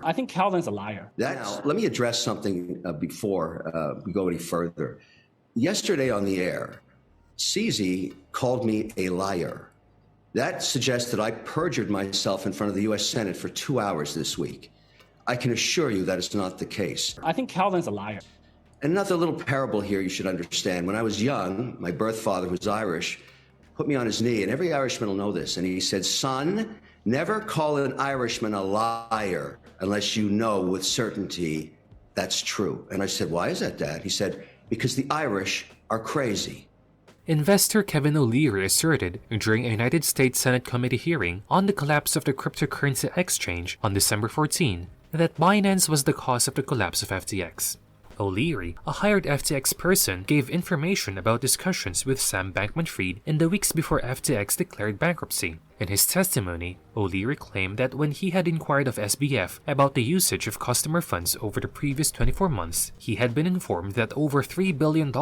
I think Calvin's a liar. Now, let me address something before we go any further. Yesterday on the air, CZ called me a liar. That suggests that I perjured myself in front of the U.S. Senate for 2 hours this week. I can assure you that is not the case. I think Calvin's a liar. Another little parable here you should understand. When I was young, my birth father, who's Irish, put me on his knee, and every Irishman will know this, and he said, "Son, never call an Irishman a liar unless you know with certainty that's true." And I said, "Why is that, Dad?" He said, "Because the Irish are crazy." Investor Kevin O'Leary asserted during a United States Senate committee hearing on the collapse of the cryptocurrency exchange on December 14 that Binance was the cause of the collapse of FTX. Oleary, a hired FTX person, gave information about discussions with Sam Bankman-Fried in the weeks before FTX declared bankruptcy. In his testimony, Oleary claimed that when he had inquired of SBF about the usage of customer funds over the previous 24 months, he had been informed that over $3 billion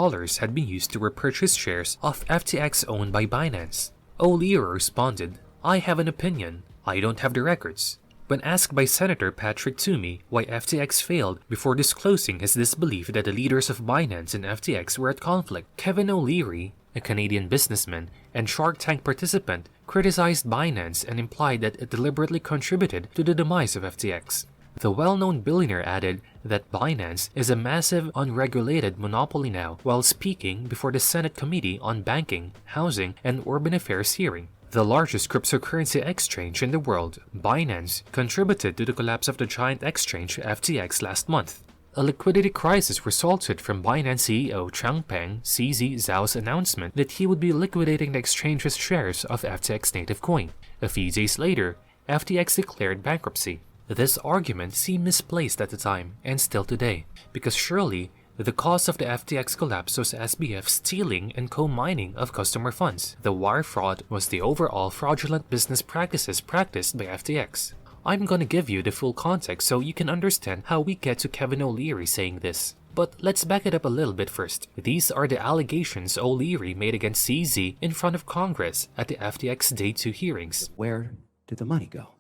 had been used to repurchase shares of FTX owned by Binance. Oleary responded, "I have an opinion. I don't have the records." When asked by Senator Patrick Toomey why FTX failed before disclosing his disbelief that the leaders of Binance and FTX were at conflict, Kevin O'Leary, a Canadian businessman and Shark Tank participant, criticized Binance and implied that it deliberately contributed to the demise of FTX. The well-known billionaire added that Binance is a massive, unregulated monopoly now while speaking before the Senate Committee on Banking, Housing, and Urban Affairs hearing. The largest cryptocurrency exchange in the world, Binance, contributed to the collapse of the giant exchange FTX last month. A liquidity crisis resulted from Binance CEO Changpeng CZ Zhao's announcement that he would be liquidating the exchange's shares of FTX native coin. A few days later, FTX declared bankruptcy. This argument seemed misplaced at the time and still today, because surely the cause of the FTX collapse was SBF stealing and co-mining of customer funds. The wire fraud was the overall fraudulent business practices practiced by FTX. I'm gonna give you the full context so you can understand how we get to Kevin O'Leary saying this. But let's back it up a little bit first. These are the allegations O'Leary made against CZ in front of Congress at the FTX Day 2 hearings. Where did the money go?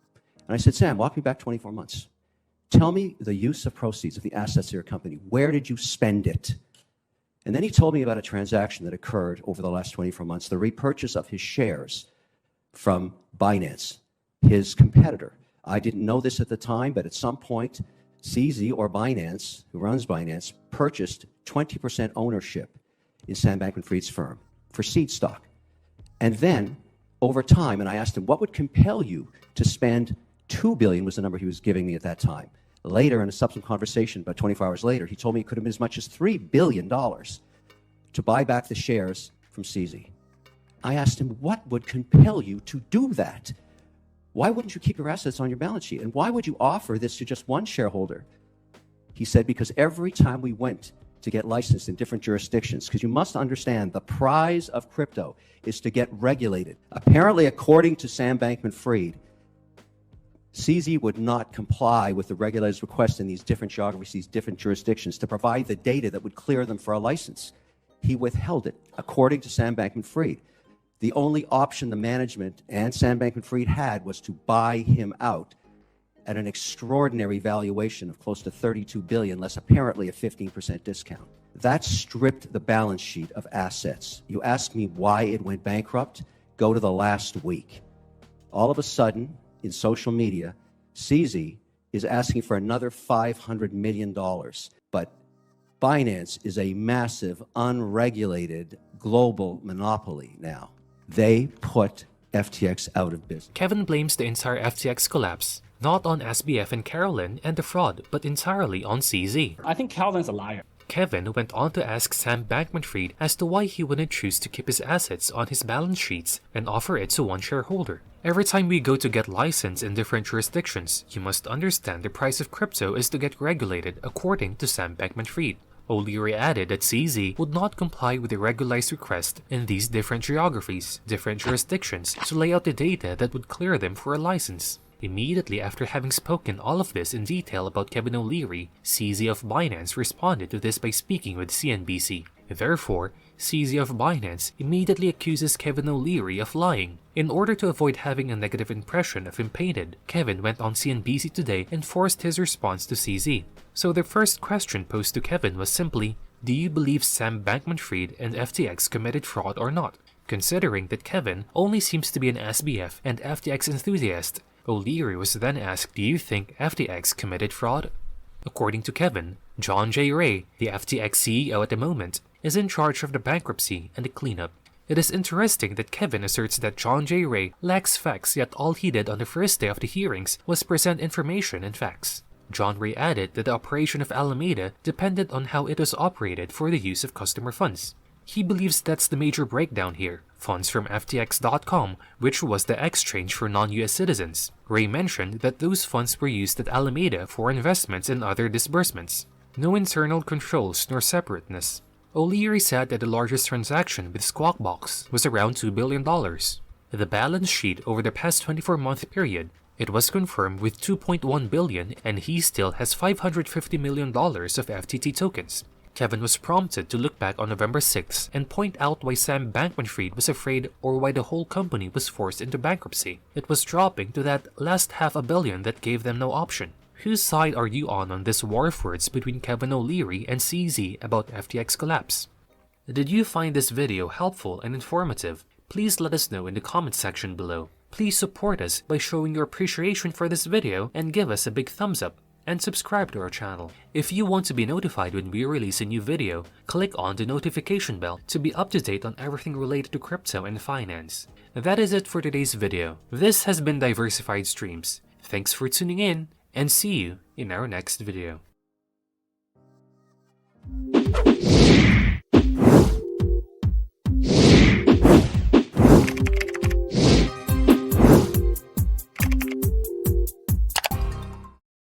And I said, "Sam, walk me back 24 months. Tell me the use of proceeds of the assets of your company. Where did you spend it?" And then he told me about a transaction that occurred over the last 24 months, the repurchase of his shares from Binance, his competitor. I didn't know this at the time, but at some point, CZ or Binance, who runs Binance, purchased 20% ownership in Sam Bankman-Fried's firm for seed stock. And then, over time, and I asked him, what would compel you to spend $2 billion was the number he was giving me at that time. Later, in a subsequent conversation, about 24 hours later, he told me it could have been as much as $3 billion to buy back the shares from CZ. I asked him, what would compel you to do that? Why wouldn't you keep your assets on your balance sheet? And why would you offer this to just one shareholder? He said, because every time we went to get licensed in different jurisdictions, because you must understand the prize of crypto is to get regulated. Apparently, according to Sam Bankman-Fried, CZ would not comply with the regulators' request in these different geographies, these different jurisdictions, to provide the data that would clear them for a license. He withheld it, according to Sam Bankman-Fried. The only option the management and Sam Bankman-Fried had was to buy him out at an extraordinary valuation of close to $32 billion, less apparently a 15% discount. That stripped the balance sheet of assets. You ask me why it went bankrupt? Go to the last week. All of a sudden, in social media, CZ is asking for another $500 million. But Binance is a massive, unregulated, global monopoly now. They put FTX out of business. Kevin blames the entire FTX collapse not on SBF and Carolyn and the fraud, but entirely on CZ. I think Calvin's a liar. Kevin went on to ask Sam Bankman-Fried as to why he wouldn't choose to keep his assets on his balance sheets and offer it to one shareholder. Every time we go to get licensed in different jurisdictions, you must understand the price of crypto is to get regulated, according to Sam Bankman-Fried. Oleary added that CZ would not comply with the regularized request in these different geographies, different jurisdictions, to lay out the data that would clear them for a license. Immediately after having spoken all of this in detail about Kevin O'Leary, CZ of Binance responded to this by speaking with CNBC. Therefore, CZ of Binance immediately accuses Kevin O'Leary of lying. In order to avoid having a negative impression of him painted, Kevin went on CNBC today and forced his response to CZ. So the first question posed to Kevin was simply, do you believe Sam Bankman-Fried and FTX committed fraud or not? Considering that Kevin only seems to be an SBF and FTX enthusiast, O'Leary was then asked, do you think FTX committed fraud? According to Kevin, John J. Ray, the FTX CEO at the moment, is in charge of the bankruptcy and the cleanup. It is interesting that Kevin asserts that John J. Ray lacks facts, yet all he did on the first day of the hearings was present information and facts. John Ray added that the operation of Alameda depended on how it was operated for the use of customer funds. He believes that's the major breakdown here, funds from FTX.com, which was the exchange for non-US citizens. Ray mentioned that those funds were used at Alameda for investments and other disbursements. No internal controls nor separateness. O'Leary said that the largest transaction with Squawkbox was around $2 billion. The balance sheet over the past 24-month period, it was confirmed with $2.1 billion, and he still has $550 million of FTT tokens. Kevin was prompted to look back on November 6th and point out why Sam Bankman-Fried was afraid or why the whole company was forced into bankruptcy. It was dropping to that last $500 million that gave them no option. Whose side are you on this war of words between Kevin O'Leary and CZ about FTX collapse? Did you find this video helpful and informative? Please let us know in the comment section below. Please support us by showing your appreciation for this video and give us a big thumbs up. And subscribe to our channel. If you want to be notified when we release a new video, click on the notification bell to be up to date on everything related to crypto and finance. That is it for today's video. This has been Diversified Streams. Thanks for tuning in, and see you in our next video.